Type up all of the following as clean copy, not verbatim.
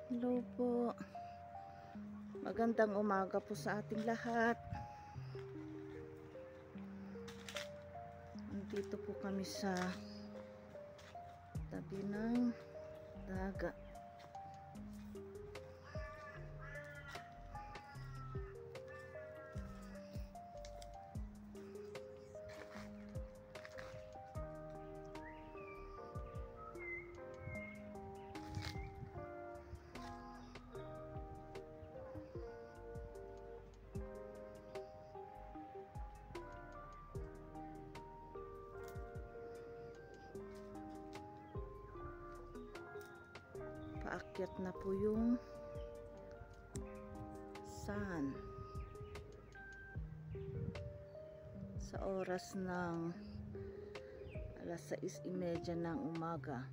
Hello po. Magandang umaga po sa ating lahat. Nandito po kami sa tabi ng dagat. Paakyat na po yung sun sa oras ng alas 6:30 ng umaga.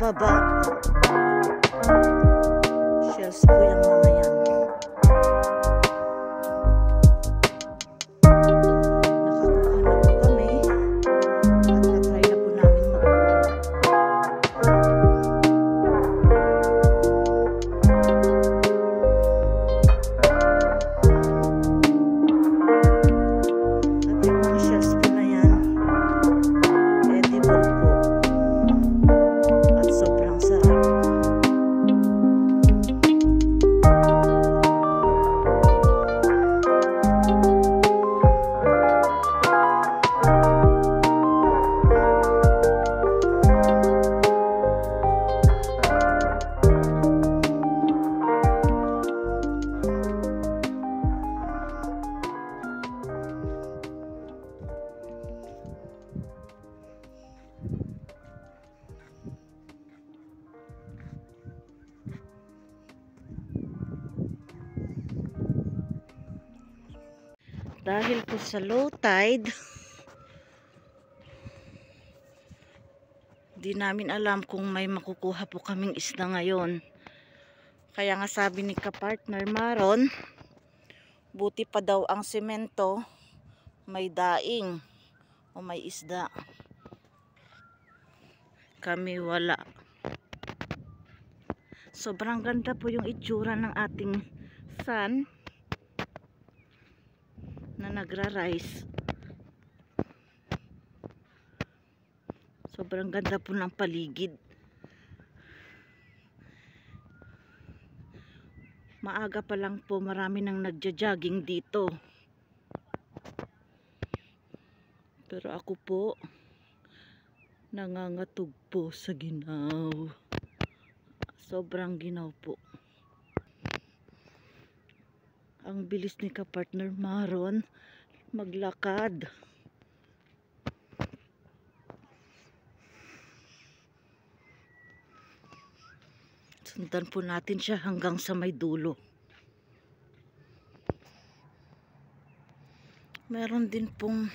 baba. Shells po yung mga yan. Nakakuha na po kami at na-try na po namin maghuli. At yung mga shells po na yan, edible po. At sobrang sarap. Dahil po sa low tide, di namin alam kung may makukuha po kaming isda ngayon. Kaya nga sabi ni kapartner Maron, buti pa daw ang semento, may daing o may isda. Kami wala. Sobrang ganda po yung itsura ng ating sun na nagra-rise. Sobrang ganda po ng paligid. Maaga pa lang po, marami nang nagja-jogging dito. Pero ako po, nangangatog po sa ginaw. Sobrang ginaw po. Ang bilis ni kapartner Maron maglakad. Sundan po natin siya hanggang sa may dulo. Meron din pong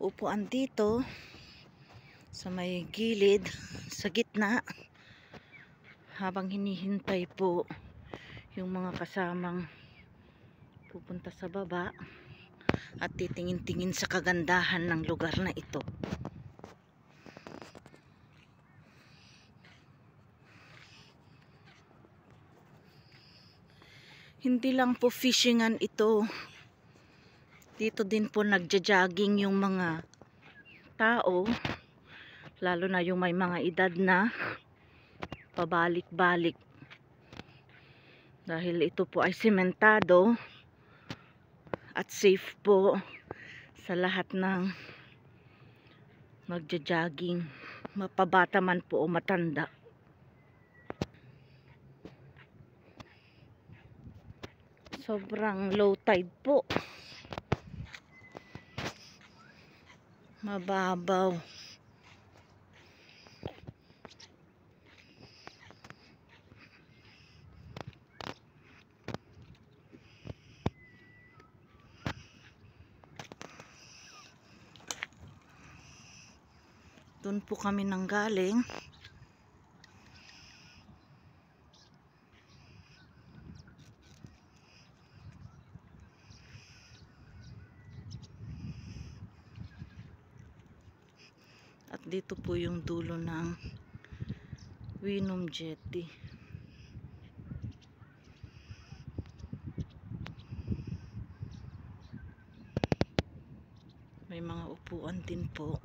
upuan dito sa may gilid, sa gitna, habang hinihintay po yung mga kasamang pupunta sa baba at titingin-tingin sa kagandahan ng lugar na ito. Hindi lang po fishingan ito. Dito din po nagja-jogging yung mga tao, lalo na yung may mga edad na, pabalik-balik. Dahil ito po ay sementado at safe po sa lahat ng magja-jogging, mapabata man po o matanda. Sobrang low tide po. Mababaw. Doon po kami nanggaling. At dito po yung dulo ng Winum Jetty. May mga upuan din po.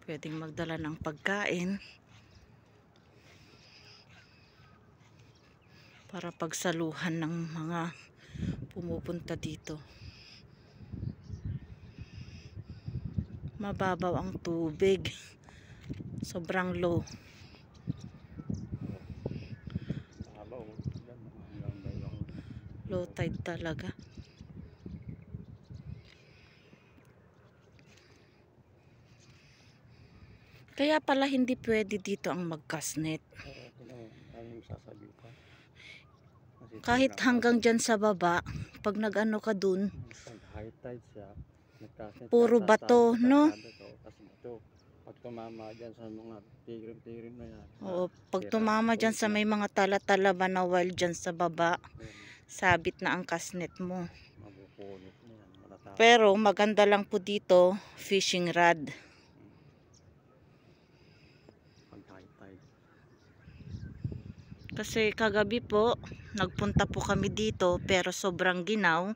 Pwedeng magdala ng pagkain para pagsaluhan ng mga pumupunta dito. Mababaw ang tubig. Sobrang low. Low tide talaga. Kaya pala hindi pwede dito ang magkasnet. Kasi Kahit hanggang dyan sa baba, pag nag-ano ka dun, pag high tide siya, puro bato, no? kasi bato. Pag tumama dyan sa mga tigrim-tigrim na yan, Oo, pag sira tumama ang dyan tunog sa niya. may mga tala-tala ba na wild dyan sa baba, Ayun, sabit na ang kasnet mo. mabupunit na yan, matatapos. Pero maganda lang po dito, fishing rod. Pag high tide. Kasi kagabi po, nagpunta po kami dito pero sobrang ginaw.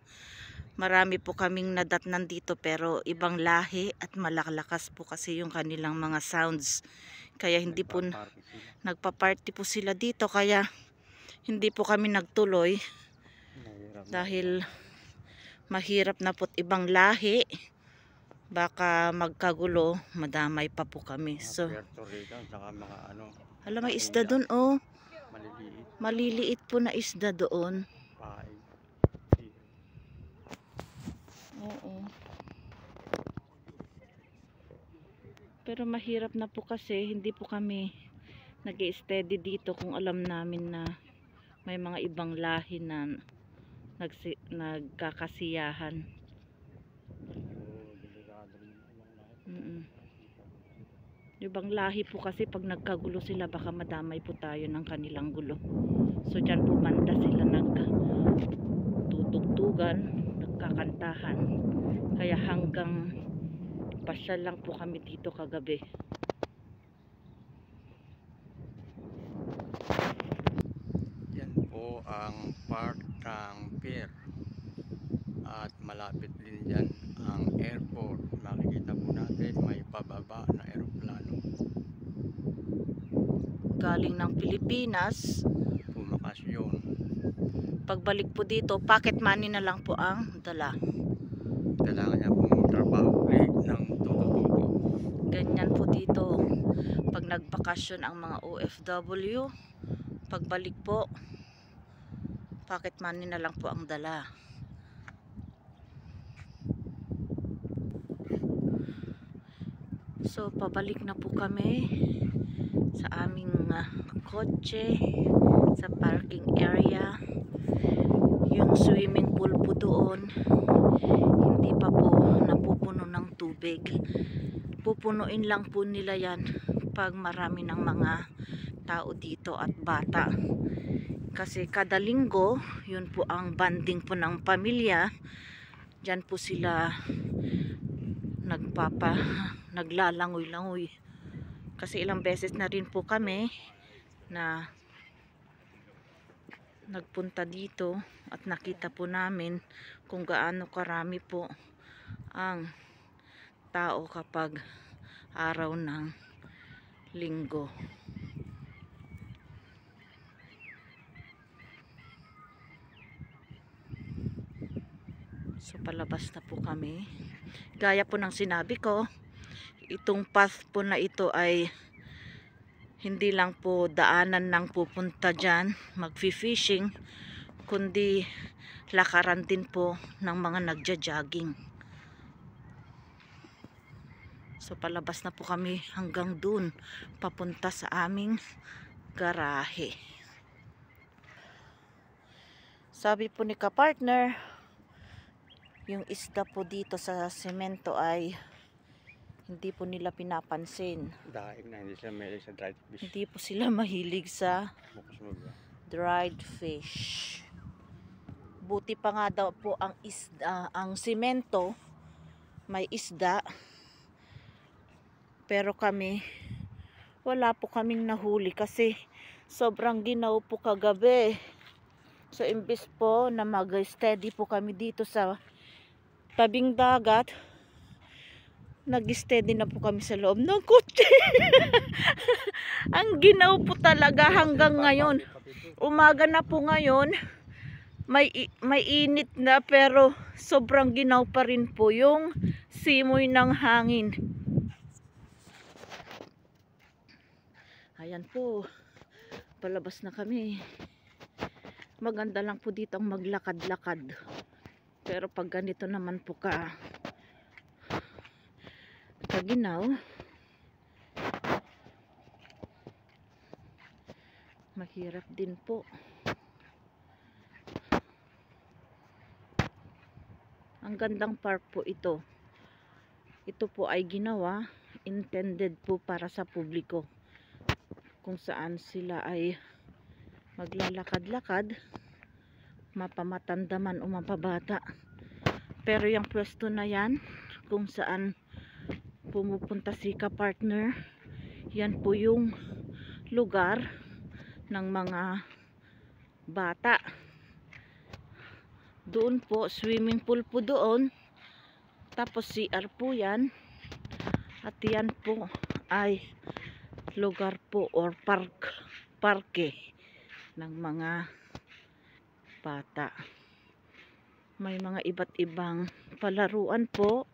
Marami po kaming nadatnan dito pero ibang lahi at malalakas po kasi yung kanilang mga sounds. Kaya hindi po Nagpa-party sila. nagpa-party po sila dito kaya hindi po kami nagtuloy Mahirap na dahil mahirap na po't ibang lahi. Baka magkagulo, madamay pa po kami. mga So, Puerto Rican, saka mga ano, alam may mga isda India, doon oh. maliliit, Maliliit po na isda doon. paing. Oo. Pero mahirap na po kasi hindi po kami nag-i-steady dito kung alam namin na may mga ibang lahi na nagkakasiyahan. Delikado rin yung ibang lahat. Ibang lahi po kasi pag nagkagulo sila baka madamay po tayo ng kanilang gulo. So dyan po banda sila nagtutugtugan, nagkakantahan. Kaya hanggang pasyal lang po kami dito kagabi. Yan po ang park ng pier. At malapit din dyan ang airport. Makikita po natin may pababa na aeroplano. Galing ng Pilipinas. Pumakasyon. Pagbalik po dito, pocket money na lang po ang dala. Kailangan niya pong trabaho ulit ng tutututo. Ganyan po dito pag nagbakasyon ang mga OFW. Pagbalik po, pocket money na lang po ang dala. So pabalik na po kami sa aming kotse, sa parking area. Yung swimming pool po doon hindi pa po napupuno ng tubig. Pupunuin lang po nila yan pag marami ng mga tao dito at bata. Kasi kada linggo, yun po ang banding po ng pamilya. Diyan po sila naglalangoy-langoy. Kasi ilang beses na rin po kami na nagpunta dito at nakita po namin kung gaano karami po ang tao kapag araw ng linggo. So palabas na po kami. Gaya po ng sinabi ko, itong path po na ito ay hindi lang po daanan ng pupunta dyan mag-fishing, kundi lakaran din po ng mga nagja-jogging. So palabas na po kami hanggang dun papunta sa aming garahe. Sabi po ni ka-partner, yung isda po dito sa semento ay hindi po nila pinapansin. Dahil na hindi sila mahilig sa dried fish. Hindi po sila mahilig sa Bukas mo ba? dried fish. Buti pa nga daw po ang isda, ang semento may isda. Pero kami, wala po kaming nahuli kasi sobrang ginaw po kagabi. So imbis po na mag-steady po kami dito sa tabing dagat, nag-steady na po kami sa loob ng kotse. Ang ginaw po talaga hanggang ngayon. Umaga na po ngayon, may init na pero sobrang ginaw pa rin po yung simoy ng hangin. Ayan po, palabas na kami. Maganda lang po dito ang maglakad-lakad. Pero pag ganito naman po kaginaw, mahirap din po. Ang gandang park po ito. Ito po ay ginawa, intended po para sa publiko, kung saan sila ay maglalakad-lakad, mapamatanda man o mapabata. Pero yung pwesto na yan, kung saan pumupunta si ka-partner, yan po yung lugar ng mga bata. Doon po, swimming pool po doon, tapos CR po yan, at yan po ay lugar po or parke ng mga bata. May mga iba't ibang palaruan po,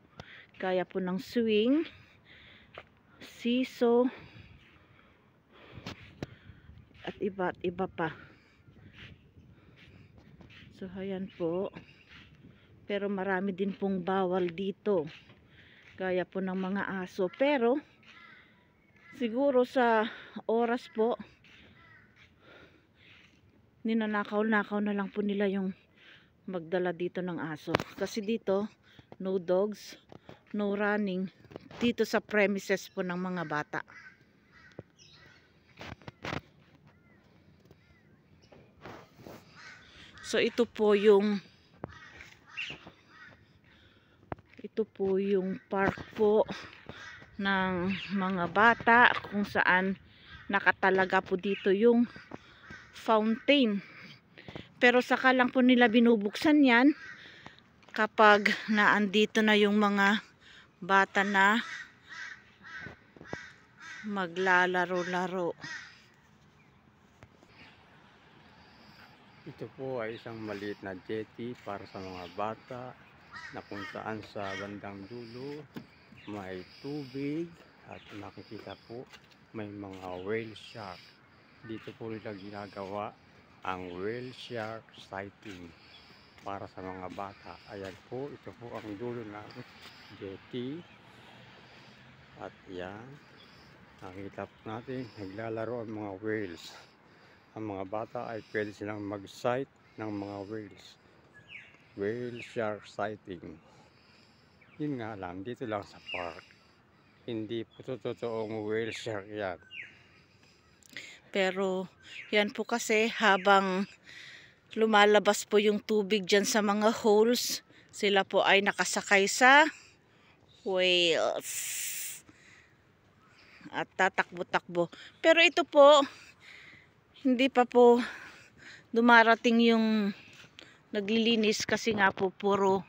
kaya po ng swing, seesaw, at iba't iba pa. So ayan po, pero marami din pong bawal dito, gaya po ng mga aso. Pero siguro sa oras po, ninanakaw-nakaw na lang po nila yung magdala dito ng aso. Kasi dito, no dogs, no running dito sa premises po ng mga bata. So ito po yung park po ng mga bata, kung saan nakatalaga po dito yung fountain. Pero saka lang po nila binubuksan yan kapag naandito na yung mga bata na maglalaro-laro. Ito po ay isang maliit na jetty para sa mga bata, na kung saan sa bandang dulo may tubig at nakikita po may mga whale shark. Dito po nila ginagawa ang whale shark sighting para sa mga bata. Ayan po, ito po ang dulo ng jetty. At yan, nakikita po natin naglalaro ang mga whales. Ang mga bata ay pwede silang mag-sight ng mga whales. Whale shark sighting. Yun nga lang, dito lang sa park. Hindi po totoong whale shark yan. Pero yan po kasi habang lumalabas po yung tubig dyan sa mga holes, sila po ay nakasakay sa whales at tatakbo-takbo. Pero ito po, hindi pa po dumarating yung naglilinis, kasi nga po puro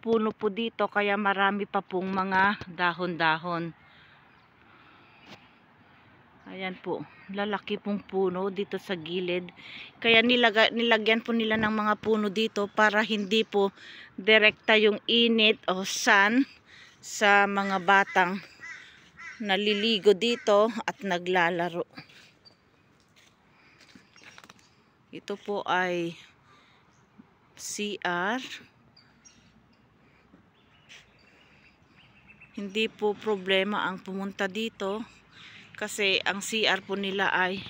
puno po dito, kaya marami pa pong mga dahon-dahon. Ayan po, lalaki pong puno dito sa gilid. Kaya nilagyan po nila ng mga puno dito para hindi po direkta yung init o sun sa mga batang naliligo dito at naglalaro. Ito po ay CR. Hindi po problema ang pumunta dito, kasi ang CR po nila ay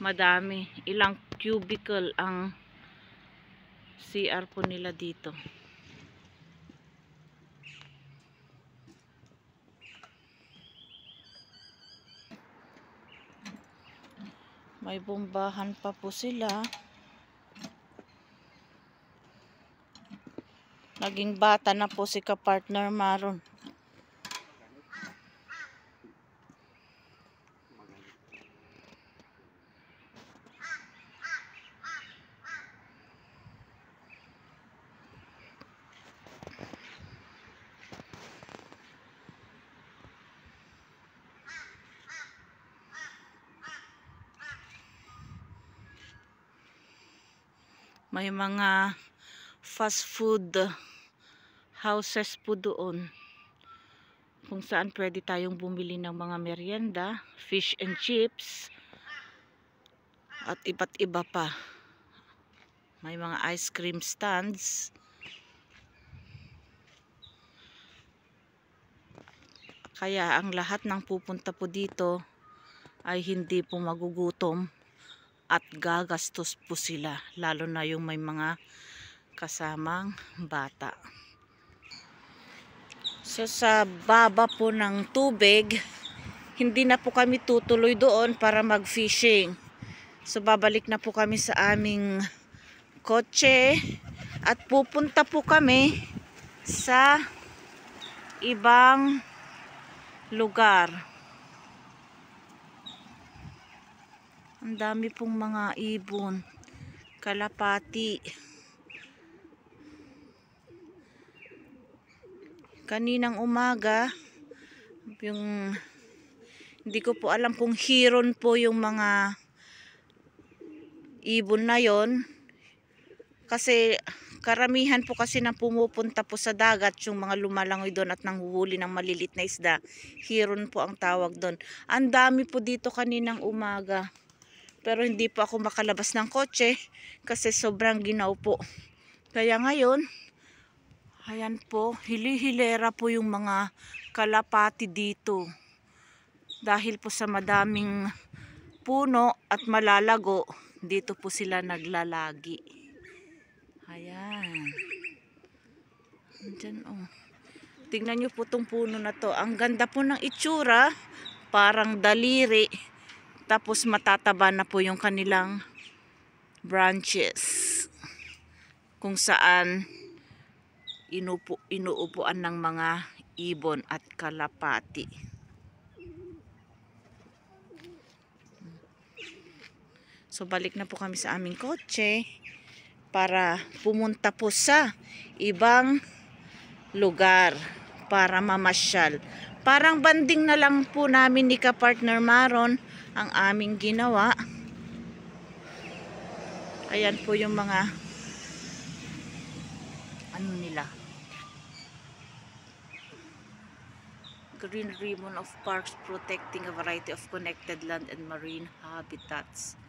madami. Ilang cubicle ang CR po nila dito. May bombahan pa po sila. Naging bata na po si ka-partner Maron. May mga fast food houses po doon, kung saan pwede tayong bumili ng mga merienda, fish and chips, at iba't iba pa. May mga ice cream stands. Kaya ang lahat ng pupunta po dito ay hindi po magugutom at gagastos po sila, lalo na yung may mga kasamang bata. So sa baba po ng tubig, hindi na po kami tutuloy doon para mag-fishing. So babalik na po kami sa aming kotse at pupunta po kami sa ibang lugar. Ang dami pong mga ibon, kalapati. Kaninang umaga, hindi ko po alam kung hiron po yung mga ibon na yon. Kasi karamihan po kasi na pumupunta po sa dagat yung mga lumalangoy doon at nanghuhuli ng malilit na isda. Hiron po ang tawag doon. Ang dami po dito kaninang umaga. Pero hindi po ako makalabas ng kotse kasi sobrang ginaw po. Kaya ngayon, ayan po, hili-hilera po yung mga kalapati dito. Dahil po sa madaming puno at malalago, dito po sila naglalagi. Ayan. Andyan oh. Tingnan nyo po itong puno na to. Ang ganda po ng itsura, parang daliri. Tapos matataba na po yung kanilang branches. Kung saan inuupuan ng mga ibon at kalapati. So balik na po kami sa aming kotse para pumunta po sa ibang lugar para mamasyal. Parang banding na lang po namin ni ka-partner Maron ang aming ginawa. Ayan po yung mga ano nila. Green ribbon of parks protecting a variety of connected land and marine habitats.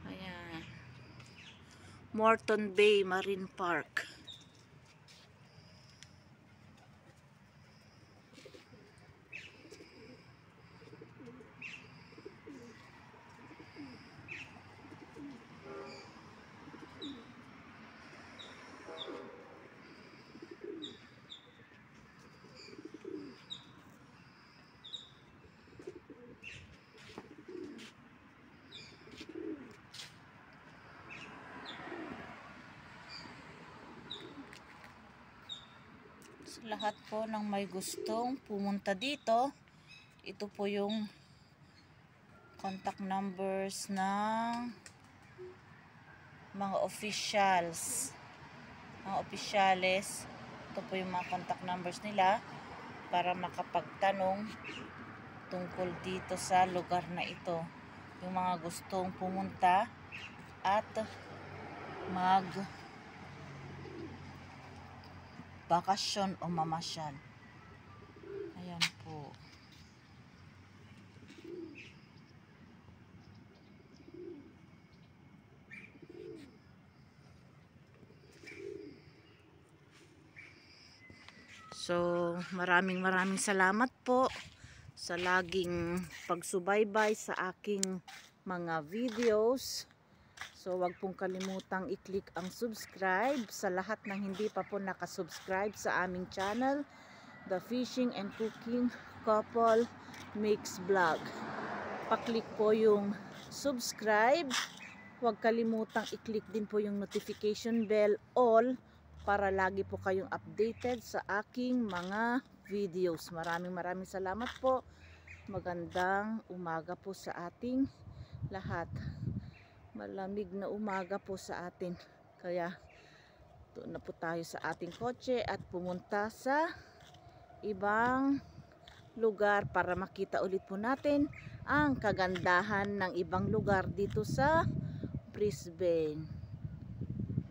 Ayan. Morton Bay Marine Park. Sa lahat po ng may gustong pumunta dito, ito po yung contact numbers ng mga officials. Mga opisyales, ito po yung mga contact numbers nila para makapagtanong tungkol dito sa lugar na ito. Yung mga gustong pumunta at mag bakasyon o mamasyal. Ayan po. So, maraming salamat po sa laging pagsubaybay sa aking mga videos. So, wag pong kalimutang i-click ang subscribe sa lahat ng hindi pa po nakasubscribe sa aming channel, The Fishing and Cooking Couple Mix Vlog. Pa-click po yung subscribe. Wag kalimutang i-click din po yung notification bell all para lagi po kayong updated sa aking mga videos. Maraming salamat po. Magandang umaga po sa ating lahat. Malamig na umaga po sa atin. Kaya doon na po tayo sa ating kotse at pumunta sa ibang lugar para makita ulit po natin ang kagandahan ng ibang lugar dito sa Brisbane.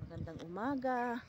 Magandang umaga.